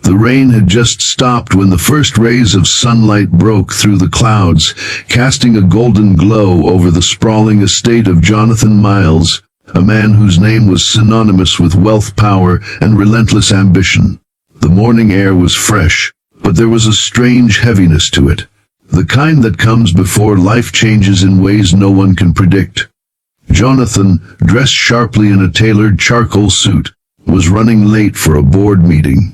The rain had just stopped when the first rays of sunlight broke through the clouds, casting a golden glow over the sprawling estate of Jonathan Miles, a man whose name was synonymous with wealth, power, and relentless ambition. The morning air was fresh, but there was a strange heaviness to it, the kind that comes before life changes in ways no one can predict. Jonathan, dressed sharply in a tailored charcoal suit, was running late for a board meeting.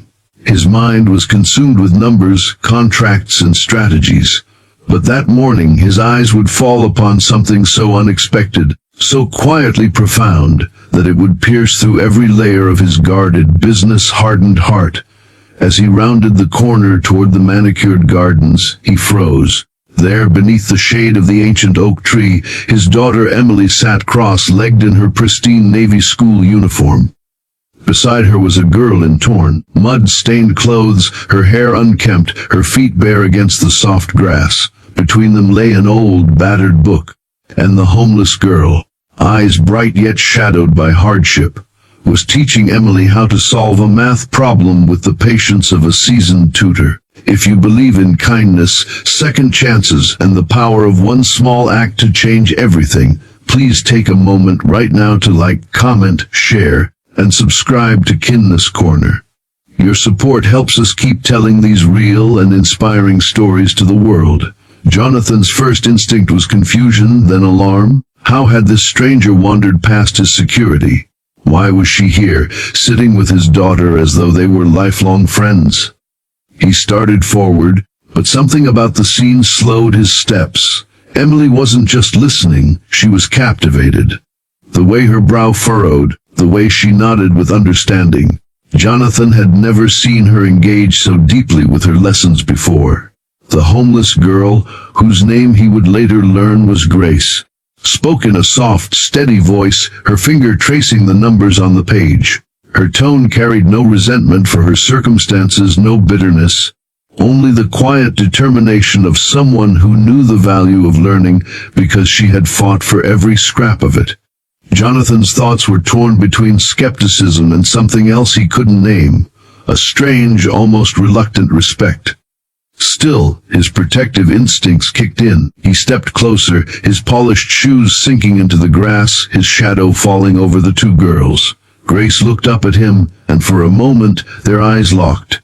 His mind was consumed with numbers, contracts, and strategies. But that morning his eyes would fall upon something so unexpected, so quietly profound, that it would pierce through every layer of his guarded, business-hardened heart. As he rounded the corner toward the manicured gardens, he froze. There, beneath the shade of the ancient oak tree, his daughter Emily sat cross-legged in her pristine Navy school uniform. Beside her was a girl in torn, mud-stained clothes, her hair unkempt, her feet bare against the soft grass. Between them lay an old, battered book, and the homeless girl, eyes bright yet shadowed by hardship, was teaching Emily how to solve a math problem with the patience of a seasoned tutor. If you believe in kindness, second chances, and the power of one small act to change everything, please take a moment right now to like, comment, share, and subscribe to Kindness Corner. Your support helps us keep telling these real and inspiring stories to the world. Jonathan's first instinct was confusion, then alarm. How had this stranger wandered past his security? Why was she here, sitting with his daughter as though they were lifelong friends? He started forward, but something about the scene slowed his steps. Emily wasn't just listening, she was captivated. The way her brow furrowed, the way she nodded with understanding. Jonathan had never seen her engage so deeply with her lessons before. The homeless girl, whose name he would later learn was Grace, spoke in a soft, steady voice, her finger tracing the numbers on the page. Her tone carried no resentment for her circumstances, no bitterness, only the quiet determination of someone who knew the value of learning because she had fought for every scrap of it. Jonathan's thoughts were torn between skepticism and something else he couldn't name, a strange, almost reluctant respect. Still, his protective instincts kicked in. He stepped closer, his polished shoes sinking into the grass, his shadow falling over the two girls. Grace looked up at him, and for a moment their eyes locked.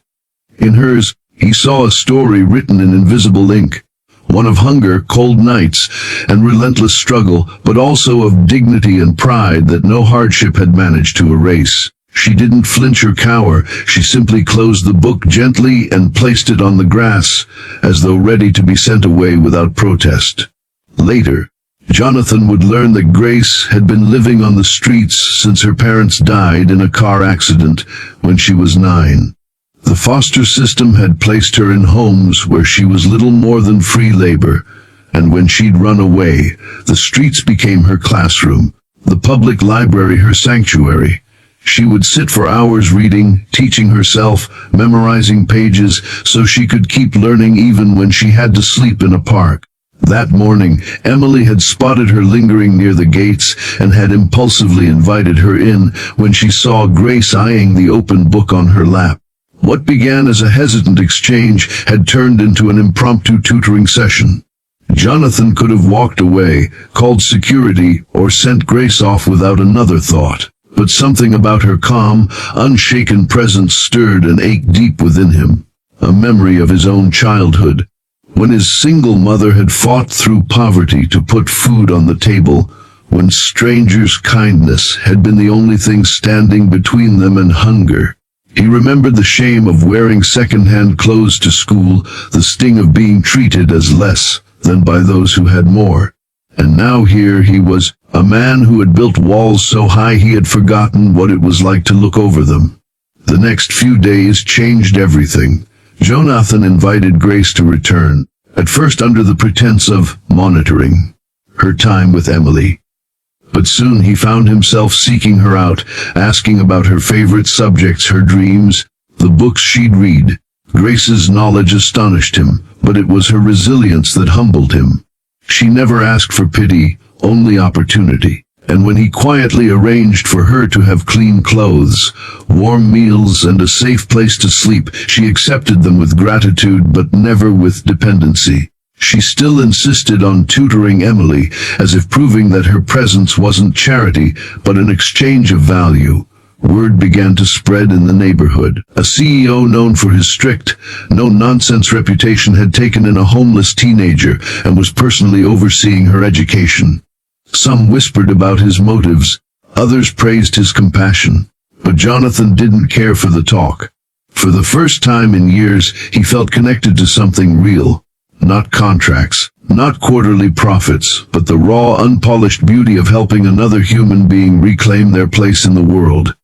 In hers, he saw a story written in invisible ink, one of hunger, cold nights, and relentless struggle, but also of dignity and pride that no hardship had managed to erase. She didn't flinch or cower, she simply closed the book gently and placed it on the grass, as though ready to be sent away without protest. Later, Jonathan would learn that Grace had been living on the streets since her parents died in a car accident when she was 9. The foster system had placed her in homes where she was little more than free labor, and when she'd run away, the streets became her classroom, the public library her sanctuary. She would sit for hours reading, teaching herself, memorizing pages, so she could keep learning even when she had to sleep in a park. That morning, Emily had spotted her lingering near the gates and had impulsively invited her in when she saw Grace eyeing the open book on her lap. What began as a hesitant exchange had turned into an impromptu tutoring session. Jonathan could have walked away, called security, or sent Grace off without another thought. But something about her calm, unshaken presence stirred an ache deep within him, a memory of his own childhood, when his single mother had fought through poverty to put food on the table, when strangers' kindness had been the only thing standing between them and hunger. He remembered the shame of wearing second-hand clothes to school, the sting of being treated as less than by those who had more. And now here he was, a man who had built walls so high he had forgotten what it was like to look over them. The next few days changed everything. Jonathan invited Grace to return, at first under the pretense of monitoring her time with Emily. But soon he found himself seeking her out, asking about her favorite subjects, her dreams, the books she'd read. Grace's knowledge astonished him, but it was her resilience that humbled him. She never asked for pity, only opportunity. And when he quietly arranged for her to have clean clothes, warm meals, and a safe place to sleep, she accepted them with gratitude but never with dependency. She still insisted on tutoring Emily, as if proving that her presence wasn't charity, but an exchange of value. Word began to spread in the neighborhood. A CEO known for his strict, no-nonsense reputation had taken in a homeless teenager and was personally overseeing her education. Some whispered about his motives, others praised his compassion. But Jonathan didn't care for the talk. For the first time in years, he felt connected to something real. Not contracts, not quarterly profits, but the raw, unpolished beauty of helping another human being reclaim their place in the world.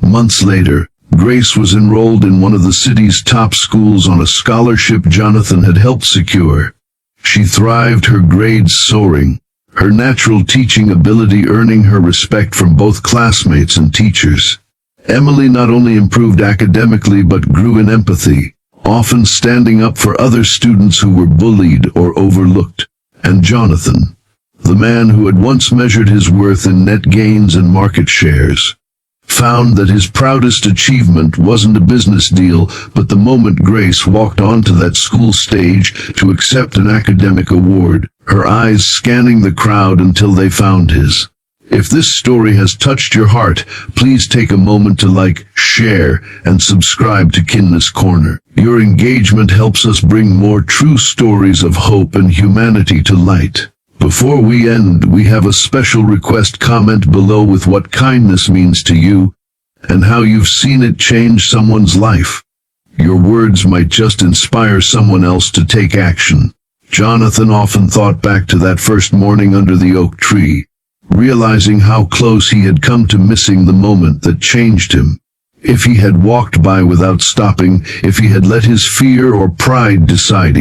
Months later, Grace was enrolled in one of the city's top schools on a scholarship Jonathan had helped secure. She thrived, her grades soaring, her natural teaching ability earning her respect from both classmates and teachers. Emily not only improved academically but grew in empathy, often standing up for other students who were bullied or overlooked. And Jonathan, the man who had once measured his worth in net gains and market shares, found that his proudest achievement wasn't a business deal, but the moment Grace walked onto that school stage to accept an academic award, her eyes scanning the crowd until they found his. If this story has touched your heart, please take a moment to like, share, and subscribe to Kindness Corner. Your engagement helps us bring more true stories of hope and humanity to light. Before we end, we have a special request. Comment below with what kindness means to you, and how you've seen it change someone's life. Your words might just inspire someone else to take action. Jonathan often thought back to that first morning under the oak tree, realizing how close he had come to missing the moment that changed him. If he had walked by without stopping, if he had let his fear or pride decide,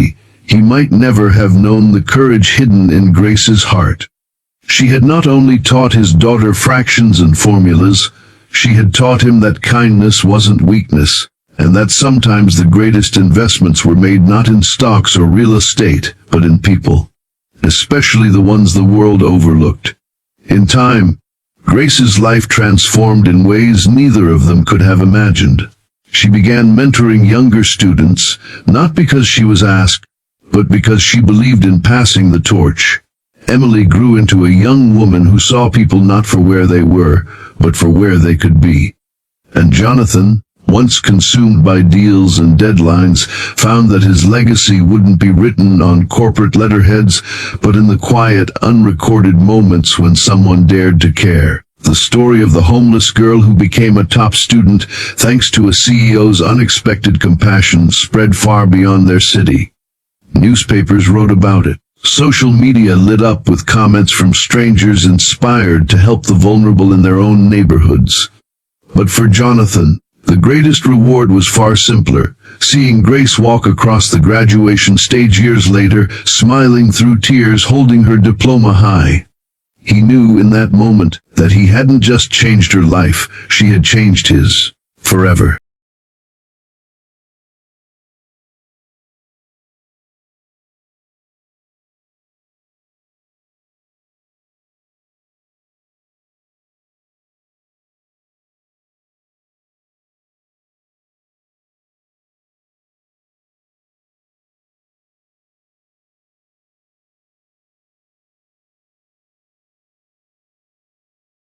he might never have known the courage hidden in Grace's heart. She had not only taught his daughter fractions and formulas, she had taught him that kindness wasn't weakness, and that sometimes the greatest investments were made not in stocks or real estate, but in people, especially the ones the world overlooked. In time, Grace's life transformed in ways neither of them could have imagined. She began mentoring younger students, not because she was asked, but because she believed in passing the torch. Emily grew into a young woman who saw people not for where they were, but for where they could be. And Jonathan, once consumed by deals and deadlines, found that his legacy wouldn't be written on corporate letterheads, but in the quiet, unrecorded moments when someone dared to care. The story of the homeless girl who became a top student, thanks to a CEO's unexpected compassion, spread far beyond their city. Newspapers wrote about it. Social media lit up with comments from strangers inspired to help the vulnerable in their own neighborhoods. But for Jonathan, the greatest reward was far simpler, seeing Grace walk across the graduation stage years later, smiling through tears, holding her diploma high. He knew in that moment that he hadn't just changed her life, she had changed his forever.